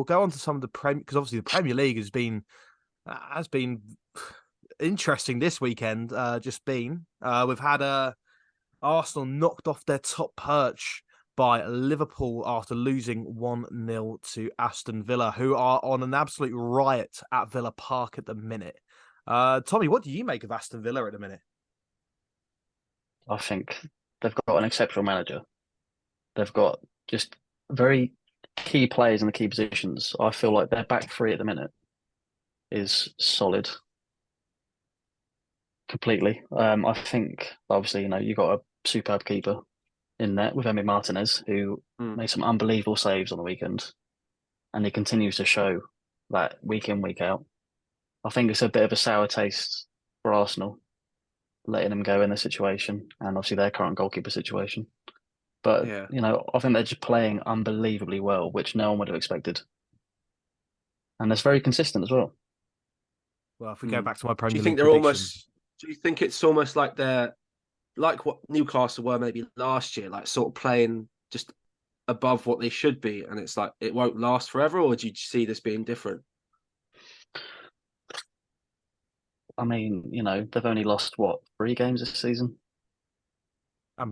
we'll go on to some of the because obviously the Premier League has been interesting this weekend. We've had Arsenal knocked off their top perch by Liverpool after losing 1-0 to Aston Villa, who are on an absolute riot at Villa Park at the minute. Tommy, what do you make of Aston Villa at the minute? I think they've got an exceptional manager. They've got just very key players in the key positions. I feel like their back three at the minute is solid completely. I think obviously, you got a superb keeper in there with Emi Martinez, who Mm. made some unbelievable saves on the weekend, and he continues to show that week in, week out. I think it's a bit of a sour taste for Arsenal, letting them go in this situation, and obviously their current goalkeeper situation. But Yeah. I think they're just playing unbelievably well, which no one would have expected, and it's very consistent as well. Well, if we go back to my Do you Premier think League they're prediction, almost? Do you think it's almost like they're like what Newcastle were maybe last year, like sort of playing just above what they should be, and it's like it won't last forever, or do you see this being different? I mean, they've only lost what, 3 games this season.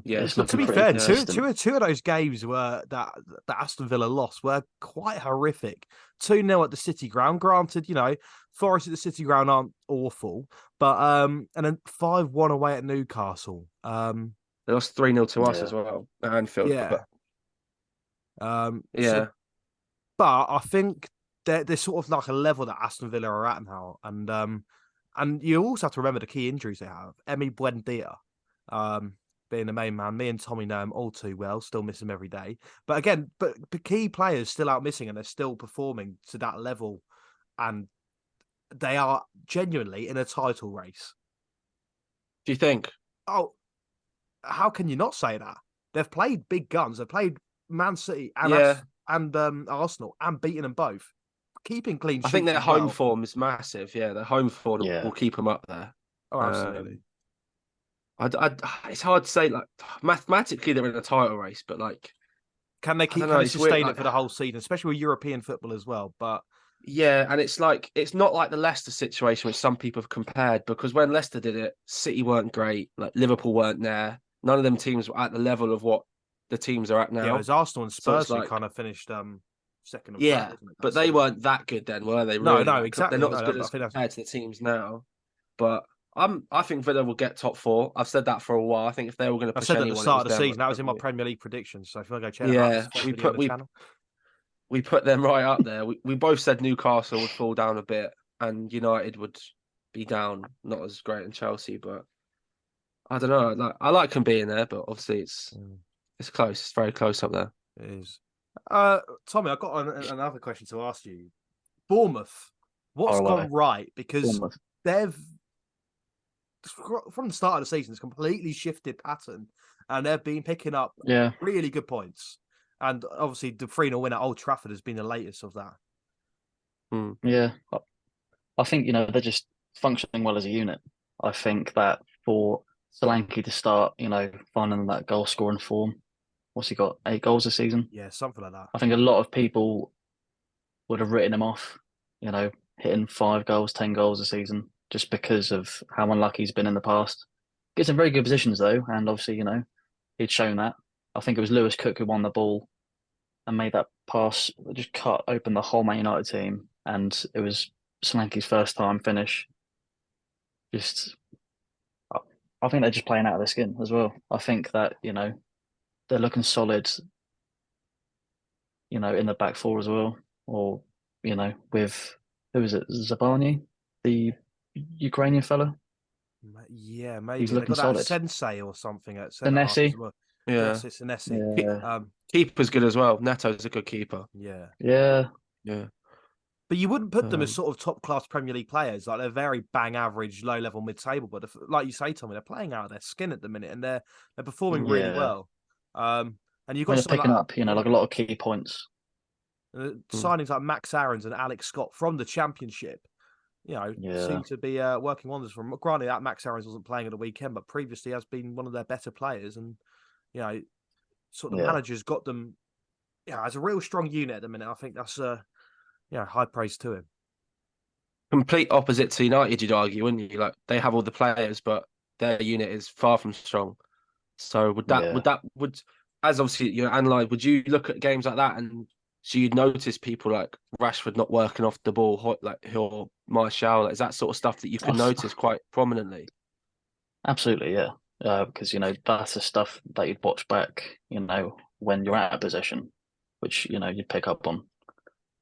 Yeah, It's but to looking be pretty fair, yeah, two of those games were that Aston Villa lost were quite horrific. 2-0 at the City Ground. Granted, Forest at the City Ground aren't awful, but and then 5-1 away at Newcastle. they lost 3-0 to us yeah. as well at Anfield, Yeah. but So, yeah, but I think they're sort of like a level that Aston Villa are at now, and you also have to remember the key injuries they have. Emi Buendia, being the main man. Me and Tommy know him all too well. Still miss him every day. But again, the key players still out missing, and they're still performing to that level, and they are genuinely in a title race. do you think? Oh, how can you not say that? They've played big guns. They've played Man City and Yeah, Arsenal and beaten them both, keeping clean I think sheets their as home well. form is massive. Yeah, their home form will Yeah. keep them up there. Oh, absolutely. Um, it's hard to say. Like mathematically, they're in a title race, but like Can they I don't can know. they It's weird. sustain it Like for the whole season, especially with European football as well? But yeah, and it's like it's not like the Leicester situation, which some people have compared, because when Leicester did it, City weren't great, like Liverpool weren't there. None of them teams were at the level of what the teams are at yeah, it now. was Arsenal and So it's Spurs who like, kind of finished second and third, yeah, wasn't it, that but they season? weren't that good then, were they? No, Really? no, Like they're exactly. not No, as good I as think that's compared to the teams now. But I think Villa will get top four. I've said that for a while. I think if they were going to I push said at the anyone, it start was of the them season. at That was in Premier my League. Premier League predictions. So if you want to go check that out, there's Yeah, a fake video on the channel. we put them right up there. We both said Newcastle would fall down a bit and United would be down, not as great in Chelsea, but I don't know. I like them being there, but obviously Mm, it's close. It's very close up there. it is. Tommy, I've got another question to ask you. Bournemouth, what's Far away. gone right? Because Bournemouth. they've from the start of the season, it's completely shifted pattern, and they've been picking up Yeah. really good points. And obviously, the 3-0 win at Old Trafford has been the latest of that. Hmm. Yeah. I think, they're just functioning well as a unit. I think that for Solanke to start, finding that goal scoring form, what's he got? 8 goals this season? Yeah, something like that. I think a lot of people would have written him off, you know, hitting 5 goals, 10 goals a season, just because of how unlucky he's been in the past. Gets in very good positions though, and obviously, he'd shown that. I think it was Lewis Cook who won the ball and made that pass that just cut open the whole Man United team, and it was Solanke's first time finish. Just, I think they're just playing out of their skin as well. I think that they're looking solid, in the back four as well, or with who is it, Zabani, the Ukrainian fella. Yeah, He's maybe. And they looking got that solid. Sensei or something at centre half as Senesi, well. Yeah. Yes, it's Nessie. yeah, Keeper's good as well. Neto's a good keeper. Yeah. yeah, Yeah. But you wouldn't put them as Um, sort of top class Premier League players. Like they're very bang average, low level, mid table. But like you say, Tommy, they're playing out of their skin at the minute, and they're performing mm, really yeah. well. And you've I mean, got they're someone picking like up, like a lot of key points. mm. signings like Max Aarons and Alex Scott from the Championship. Yeah, Seem to be working wonders for them. Granted, that Max Aarons wasn't playing at the weekend, but previously has been one of their better players, and you know, sort of the yeah, manager's got them. Yeah, as a real strong unit at the minute. I think that's. Yeah, high praise to him. Complete opposite to United, you'd argue, wouldn't you? Like they have all the players, but their unit is far from strong. So Yeah. would as obviously you analyze, would you look at games like that and so you'd notice people like Rashford not working off the ball, like or Martial, like, is that sort of stuff that you I can f- notice quite prominently? Absolutely, yeah. Because that's the stuff that you'd watch back, when you're out of possession, which you'd pick up on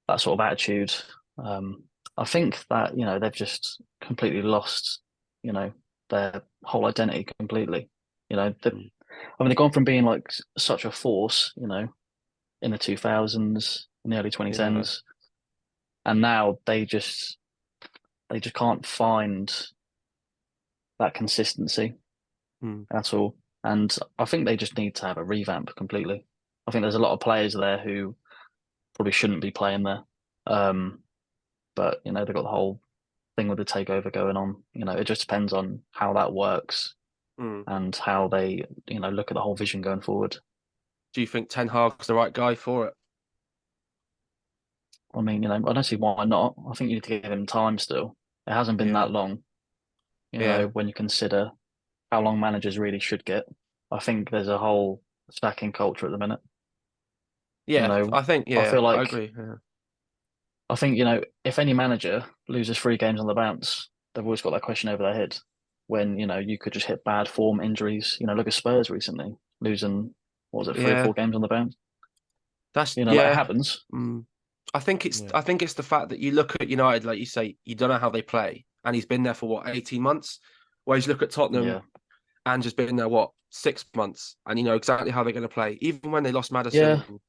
that sort of attitude. Um, I think that they've just completely lost, their whole identity completely. Mm. They've gone from being like such a force, in the 2000s, in the early Yeah. 2010s, and now they just can't find that consistency Mm. at all. And I think they just need to have a revamp completely. I think there's a lot of players there who probably shouldn't be playing there. But they've got the whole thing with the takeover going on. It just depends on how that works Mm. and how they, look at the whole vision going forward. Do you think Ten Hag's the right guy for it? I mean, I don't see why not. I think you need to give him time still. It hasn't been Yeah. that long, Yeah. when you consider how long managers really should get. I think there's a whole stacking culture at the minute. You Yeah. know, I think, I yeah, feel I like agree. Yeah. I think, if any manager loses 3 games on the bounce, they've always got that question over their head when, you could just hit bad form injuries. Look at Spurs recently, losing, what was it, 3 or 4 Yeah. games on the bounce? That's That yeah. happens. Mm. I think it's Yeah. I think it's the fact that you look at United, like you say, you don't know how they play, and he's been there for what 18 months. Whereas you look at Yeah. Tottenham and just been there what 6 months, and you know exactly how they're going to play. Even when they lost Yeah. Madison,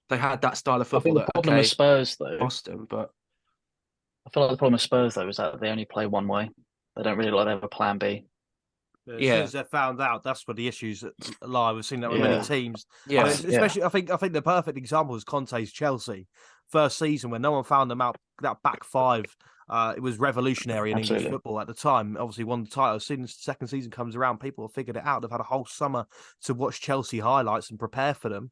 they had that style of I football think the that problem with okay Spurs, though, cost them, but I feel like the problem with Spurs, though, is that they only play one way. They don't really like they have a plan B. As soon yeah, as they're found out, that's where the issues lie. We've seen that with many Yeah. teams. I mean, yeah, Yeah. especially I think the perfect example is Conte's Chelsea first season when no one found them out. That back five, it was revolutionary in English Absolutely. football at the time. Obviously, won the title. As soon as the second season comes around, people have figured it out. They've had a whole summer to watch Chelsea highlights and prepare for them.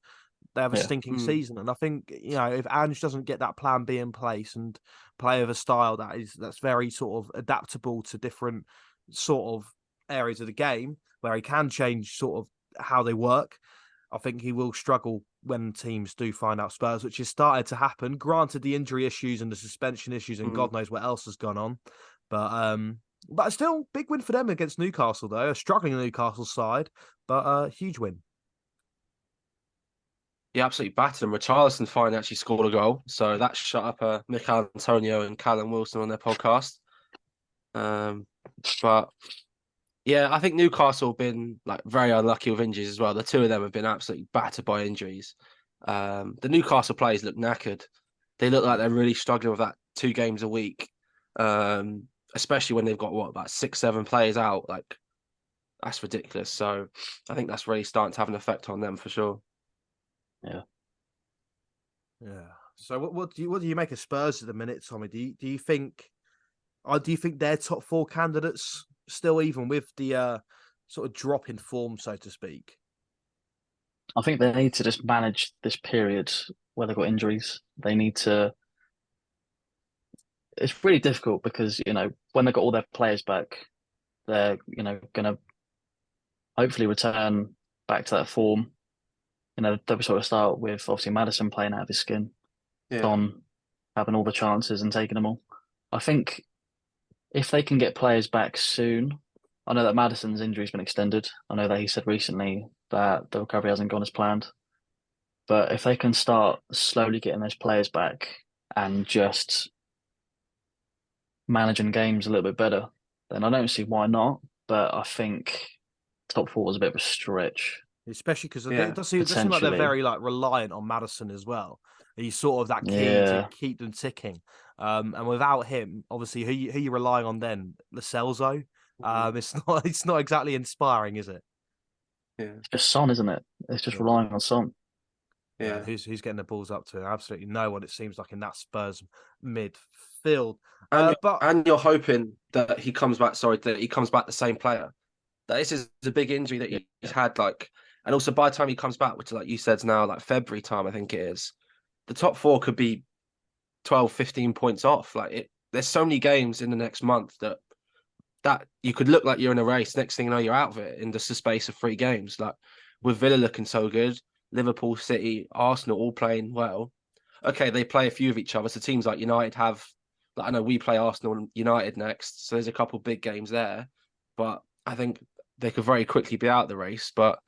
They have a Yeah. stinking mm, season, and I think if Ange doesn't get that plan B in place and play with a style that's very sort of adaptable to different sort of areas of the game where he can change sort of how they work, I think he will struggle when teams do find out Spurs, which has started to happen. Granted, the injury issues and the suspension issues, and mm. God knows what else has gone on, but still big win for them against Newcastle though. A struggling Newcastle side, but a huge win. He absolutely battered them. Richarlison finally actually scored a goal, so that shut up Mikel Antonio and Callum Wilson on their podcast. Um, but yeah, I think Newcastle have been like very unlucky with injuries as well. The two of them have been absolutely battered by injuries. The Newcastle players look knackered. They look like they're really struggling with that 2 games a week, especially when they've got what about 6, 7 players out. Like that's ridiculous. So I think that's really starting to have an effect on them for sure. Yeah. Yeah. So what do you make of Spurs at the minute, Tommy? Do you think they're top four candidates still, even with the sort of drop in form, so to speak? I think they need to just manage this period where they've got injuries. They need to. It's really difficult because, when they've got all their players back, they're, going to hopefully return back to that form. They'll sort of start with obviously Madison playing out of his skin, Yeah. Don having all the chances and taking them all. I think if they can get players back soon, I know that Madison's injury's been extended. I know that he said recently that the recovery hasn't gone as planned. But if they can start slowly getting those players back and just managing games a little bit better, then I don't see why not. But I think top four was a bit of a stretch, Especially because it Yeah. does seem like they're potentially. very like reliant on Madison as well. He's sort of that key to Yeah, keep them ticking. And without him, obviously, who you relying on then? Lo Celso. Mhm. It's not exactly inspiring, is it? Yeah. it's just Son, isn't it? It's just Yeah. relying on Son. Yeah, and Yeah. who's getting the balls up to absolutely no one, it seems like, in that Spurs midfield. And But you're hoping that he comes back. Sorry, that he comes back the same player. That this is a big injury that Yeah, he's had. Like, and also by the time he comes back, which like you said is now like February time, I think it is. The top four could be 12, 15 points off. There's so many games in the next month that you could look like you're in a race. Next thing you know, you're out of it in just the space of 3 games. Like with Villa looking so good, Liverpool, City, Arsenal all playing well. Okay, they play a few of each other. So teams like United have, like I know we play Arsenal and United next, so there's a couple big games there. But I think they could very quickly be out of the race. But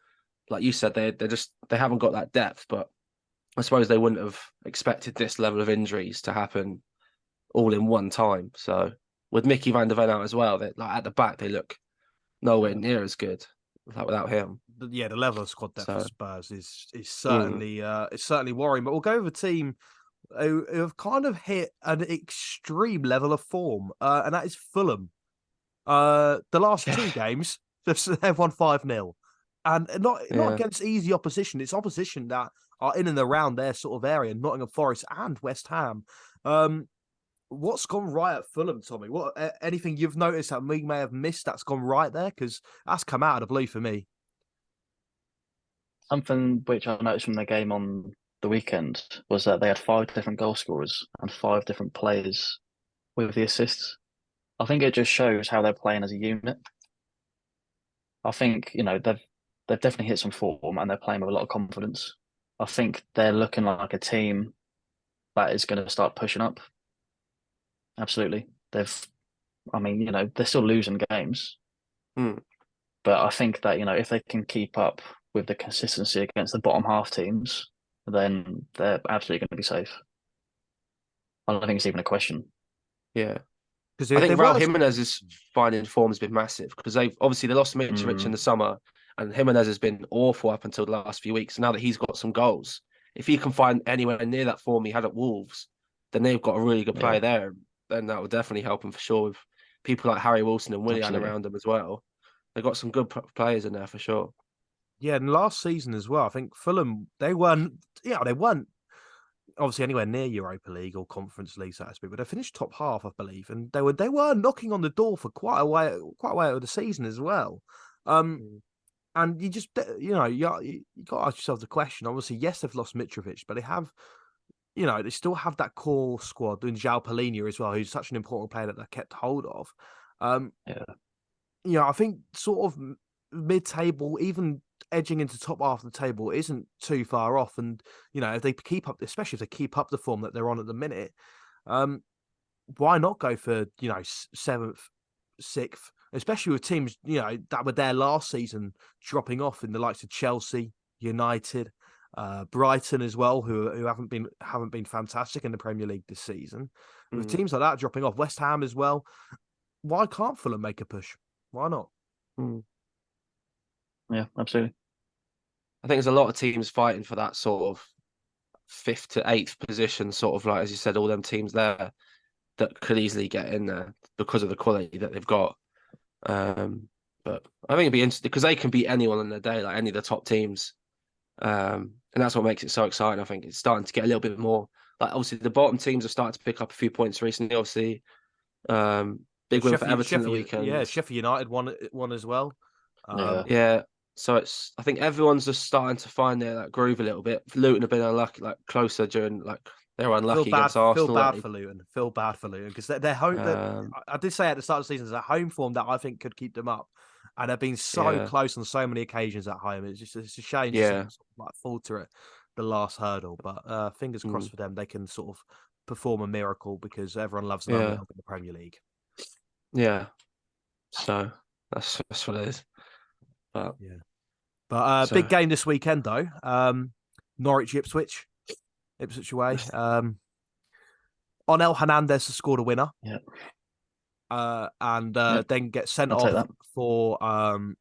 like you said, they haven't got that depth. But I suppose they wouldn't have expected this level of injuries to happen all in one time. So with Mickey van der Ven out as well, they like at the back they look nowhere near as good like without him. Yeah, the level of squad depth for So Spurs is certainly it's certainly worrying. But we'll go with a team who have kind of hit an extreme level of form, and that is Fulham. The last 2 games they've won 5-0, and not yeah, against easy opposition. It's opposition that are in and around their sort of area, Nottingham Forest and West Ham. What's gone right at Fulham, Tommy? What anything you've noticed that we may have missed that's gone right there? Because that's come out of the blue for me. Something which I noticed from the game on the weekend was that they had 5 different goal scorers and 5 different players with the assists. I think it just shows how they're playing as a unit. I think, they've definitely hit some form and they're playing with a lot of confidence. I think they're looking like a team that is going to start pushing up. Absolutely. They're still losing games, Hmm. but I think that, if they can keep up with the consistency against the bottom half teams, then they're absolutely going to be safe. I don't think it's even a question. yeah. Because I they think Raul were Jimenez's finding form has been massive because they lost Mitrovic in the summer, and Jimenez has been awful up until the last few weeks. Now that he's got some goals, if he can find anywhere near that form he had at Wolves, then they've got a really good player Yeah, there. Then that will definitely help him for sure with people like Harry Wilson and Willian absolutely. around them as well. They've got some good players in there for sure. Yeah, and last season as well. I think Fulham they weren't obviously anywhere near Europa League or Conference League, so to speak, but they finished top half, I believe, and they were knocking on the door for quite a way of the season as well. Um, Mm. and you just you got to ask yourself the question. Obviously, yes, they've lost Mitrovic, but they have they still have that core squad doing João Palhinha as well, who's such an important player that they kept hold of. Um, Yeah. I think sort of mid-table, even edging into top half of the table, isn't too far off. And if they keep up, especially if they keep up the form that they're on at the minute, um, why not go for 7th, 6th, especially with teams that were there last season dropping off in the likes of Chelsea, United, Brighton as well, who haven't been fantastic in the Premier League this season. With Mm. teams like that dropping off, West Ham as well, why can't Fulham make a push? Why not? Mm. Yeah, absolutely. I think there's a lot of teams fighting for that sort of 5th to 8th position, sort of like as you said, all them teams there that could easily get in there because of the quality that they've got. But I think it'd be interesting because they can beat anyone in their day, like any of the top teams. And that's what makes it so exciting. I think it's starting to get a little bit more like obviously the bottom teams are starting to pick up a few points recently. Obviously, big win for Everton at the weekend. Sheffield United won as well. Yeah. Yeah. So I think everyone's just starting to find their like groove a little bit. Luton have been unlucky, like closer during like they were unlucky against Feel Arsenal. bad for Luton. Feel bad for Luton because they're home. Um, I did say at the start of the season, it's a home form that I think could keep them up, and they've been so yeah, close on so many occasions at home. It's a shame to see yeah, them sort of, like falter at the last hurdle. But fingers crossed mm, for them, they can sort of perform a miracle because everyone loves an yeah, underdog in the Premier League. yeah. So that's what it is. But Yeah. But so big game this weekend though. Norwich Ipswich away. Onel Hernandez has scored a winner. Yeah. And Yep. then gets sent I'll take off that. for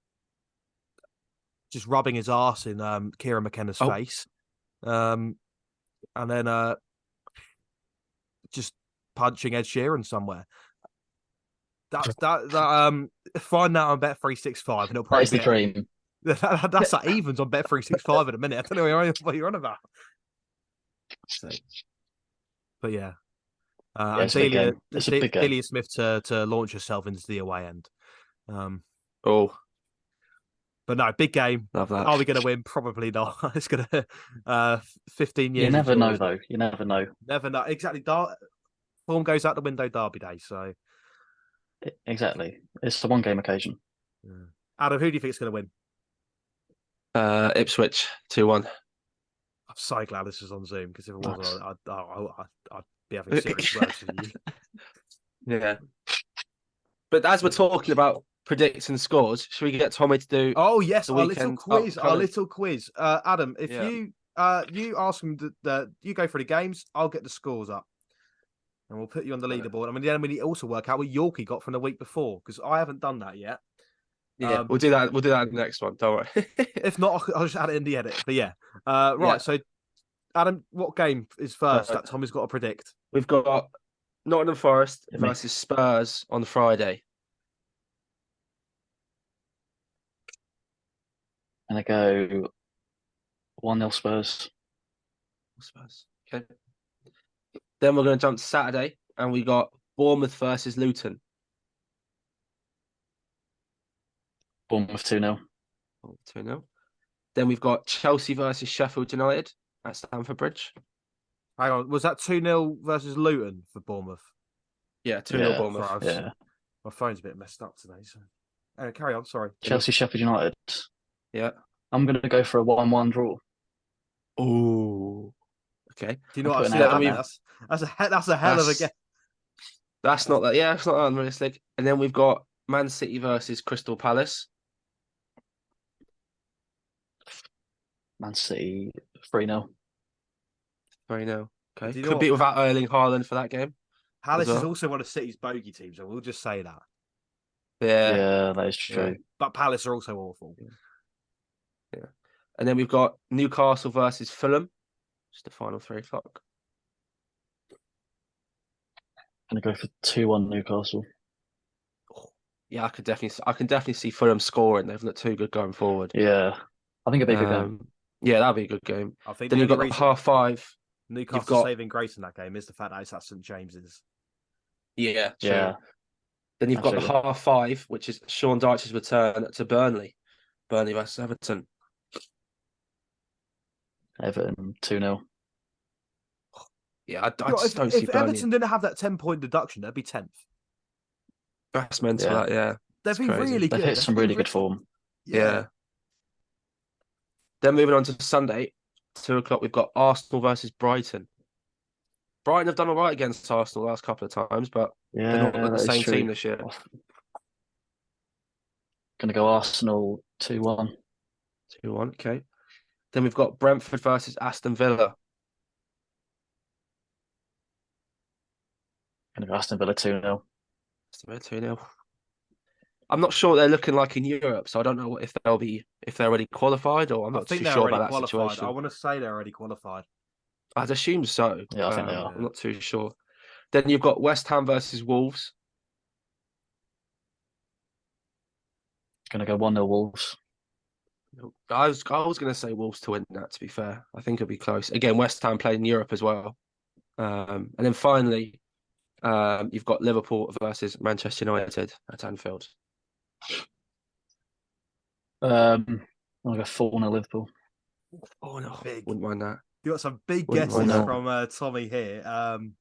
just rubbing his arse in Kieran McKenna's oh, face. And then just punching Ed Sheeran somewhere. Find that on Bet365 and it'll That probably is the be dream. that's at evens on Bet365 in a minute. I don't know what you're on about. So, but yeah. Yeah, And it's a big game. It's a big game. Delia Smith to launch herself into the away end. oh, But no, big game. Love that. Are we going to win? Probably not. It's going to 15 years. You never of know, joy. though. You never know. Never know. Exactly. Form goes out the window Derby Day. So Exactly. It's a one-game occasion. yeah. Adam, who do you think is going to win? Ipswich 2-1. I'm so glad this is on Zoom because if it wasn't, Nice. I'd be having serious words with you. Yeah. But as we're talking about predicting scores, should we get Tommy to do? Oh yes, the our little weekend quiz. Our upcoming? little quiz. Adam, if Yeah. you ask him you go for the games, I'll get the scores up, and we'll put you on the leaderboard. I mean, then we need to also work out what Yorkie got from the week before because I haven't done that yet. Yeah, we'll do that. We'll do that in the next one. Don't worry. If not, I'll just add it in the edit. But yeah, right. Yeah. So, Adam, what game is first that Tommy's got to predict? We've got Nottingham Forest Hit me. versus Spurs on Friday. And I go 1-0 Spurs. Spurs. Okay. Then we're going to jump to Saturday, and we got Bournemouth versus Luton. Bournemouth 2-0. 2-0. Then we've got Chelsea versus Sheffield United at Stamford Bridge. Hang on, was that 2-0 versus Luton for Bournemouth? Yeah, 2-0 Yeah, Bournemouth. Right, Yeah. My phone's a bit messed up today. So, carry on. Sorry. Chelsea, Sheffield United. Yeah. I'm going to go for a 1-1 draw. Oh. Okay. Do you know I'm what I've putting seen? that out That? That's a hell of a game. That's not that. Yeah, it's not unrealistic. And then we've got Man City versus Crystal Palace. Man City 3-0. 3-0. Okay. Do you know Could be what? without Erling Haaland for that game. Palace as is well. also one of City's bogey teams, so we'll just say that. Yeah. Yeah, that is true. But Palace are also awful. Yeah. And then we've got Newcastle versus Fulham. Just the final 3 o'clock. I'm going to go for 2-1 Newcastle. Yeah, I can definitely see Fulham scoring. They've looked too good going forward. Yeah. I think it'd be a good game. Yeah, that'd be a good game. I think Then the you've got only the reason 5:30. Newcastle's got- saving grace in that game is the fact that it's at St James's. Yeah, true. Yeah. Then you've got the Absolutely. 5:30, which is Sean Dyche's return to Burnley. Burnley versus Everton. Everton 2-0. Yeah, I just don't see If Burnley. Everton didn't have that 10-point deduction, they'd be 10th. That's mental. Yeah. That, yeah. They'd It's be crazy. really They've good. hit some really good form. Yeah. Then moving on to Sunday, 2 o'clock, we've got Arsenal versus Brighton. Brighton have done all right against Arsenal the last couple of times, but Yeah, they're not the that is same true. team this year. Going to go Arsenal 2-1. 2-1, okay. Then we've got Brentford versus Aston Villa. Going to go Aston Villa 2-0. Aston Villa 2-0. I'm not sure what they're looking like in Europe, so I don't know if they're already qualified, or I'm I not think too they're sure already about that qualified. situation. I want to say they're already qualified. I'd assume so. Yeah, I think they are. I'm not too sure. Then you've got West Ham versus Wolves. Going to go 1-0 Wolves. I was going to say Wolves to win that, to be fair. I think it'll be close. Again, West Ham played in Europe as well. And then finally, you've got Liverpool versus Manchester United at Anfield. I'll go 4-0 Liverpool. Oh, no. Big. Wouldn't mind that. You got some big Wouldn't guesses mind that. from Tommy here.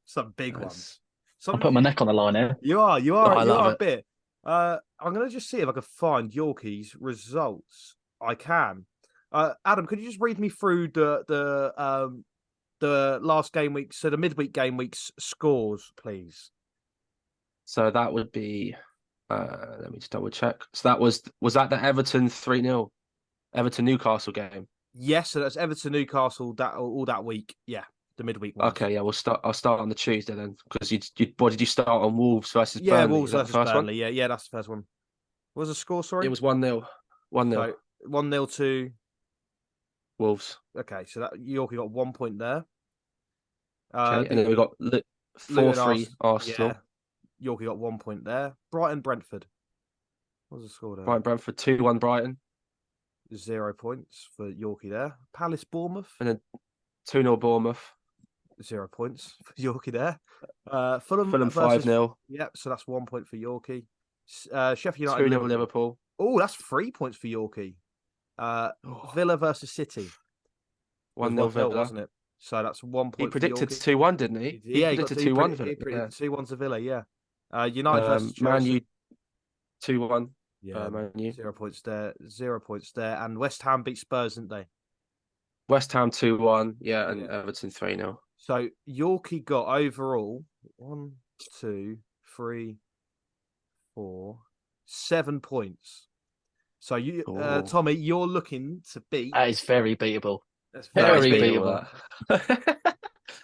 Some big Nice. ones. I'll put my neck on the line here. You are I love a it. bit. I'm gonna just see if I can find Yorkie's results. I can. Adam, could you just read me through the last game week, so the midweek game week's scores, please? So that would be, let me just double check. So that was that the Everton 3-0, Everton Newcastle game? Yes, so that's Everton Newcastle all that week. Yeah, the midweek one. Okay, yeah, I'll start on the Tuesday then, because what did you start on? Wolves versus Yeah, Burnley? Wolves Is that versus the first Burnley. Yeah, that's the first one. What was the score? Sorry, It was 1-0. 1-0. So 1-0 to. Wolves. Okay, so that Yorkie got 1 point there. Okay, and then we got 4-3 Arsenal. Yeah, Yorkie got 1 point there. Brighton Brentford. What was the score there? Brighton Brentford 2-1 Brighton, 0 points for Yorkie there. Palace Bournemouth. and then 2-0 Bournemouth. 0 points for Yorkie there. Fulham Fulham versus. 5-0. Yep, so that's 1 point for Yorkie. Sheffield United 2-0 Liverpool. Oh, that's 3 points for Yorkie. Villa versus City. 1-0 Villa, wasn't it? So that's 1 He point. predicted for Yorkie. 2-1, didn't he? Yeah, he predicted 2-1 Villa. He predicted 2-1 to Villa. Yeah. Yeah. United versus Man Chelsea. U 2-1. Yeah, Man U. 0 points there. 0 points there. And West Ham beat Spurs, didn't they? West Ham 2-1. Yeah, and Yeah. Everton 3-0. So Yorkie got overall 1, 2, 3, 4, 7 points. So you, Ooh. Tommy, you're looking to beat. That is very beatable. That's Very beatable. beatable.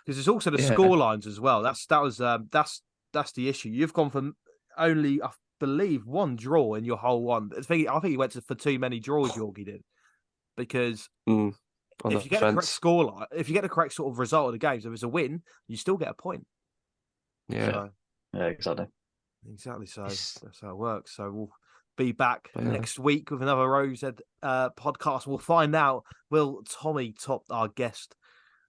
Because it's also the Yeah. score lines as well. That's the issue. You've gone for only, I believe, one draw in your whole one. I think you went for too many draws. Yorkie did, because On if the you get the correct fence. score line, if you get the correct sort of result of the game, so if it's a win, you still get a point. Yeah. So, Yeah, exactly. So It's- that's how it works. So we'll be back Yeah. next week with another Rosehead podcast. We'll find out, will Tommy top our guest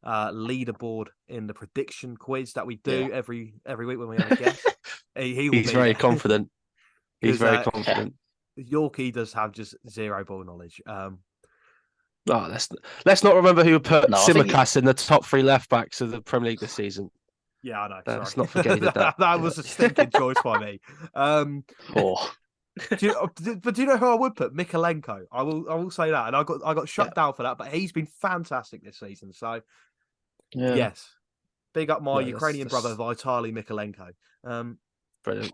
leaderboard in the prediction quiz that we do every week when we have a guest. He will He's be very there. confident. He's 'Cause, very confident. Yorkie does have just zero ball knowledge. Oh, let's not remember who put No, I think Simicast in the top 3 left backs of the Premier League this season. Yeah, I know. Let's Sorry. not forget he did that. That was a stinking choice by me. Oh, But do you know who I would put? Mikalenko. I will say that, and I got shut down for that, but he's been fantastic this season. So yeah. yes, big up my No, Ukrainian that's- brother Vitaly Mikalenko. Brilliant.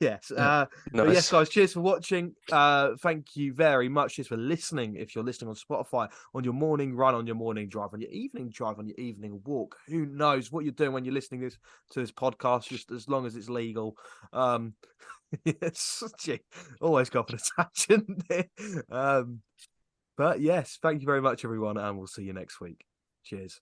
Yes. Yeah, But yes, nice. guys, cheers for watching. Thank you very much. Cheers for listening. If you're listening on Spotify, on your morning run, on your morning drive, on your evening drive, on your evening walk, who knows what you're doing when you're listening to this podcast, just as long as it's legal. Yes, gee, always go for the tangent. But yes, thank you very much, everyone, and we'll see you next week. Cheers.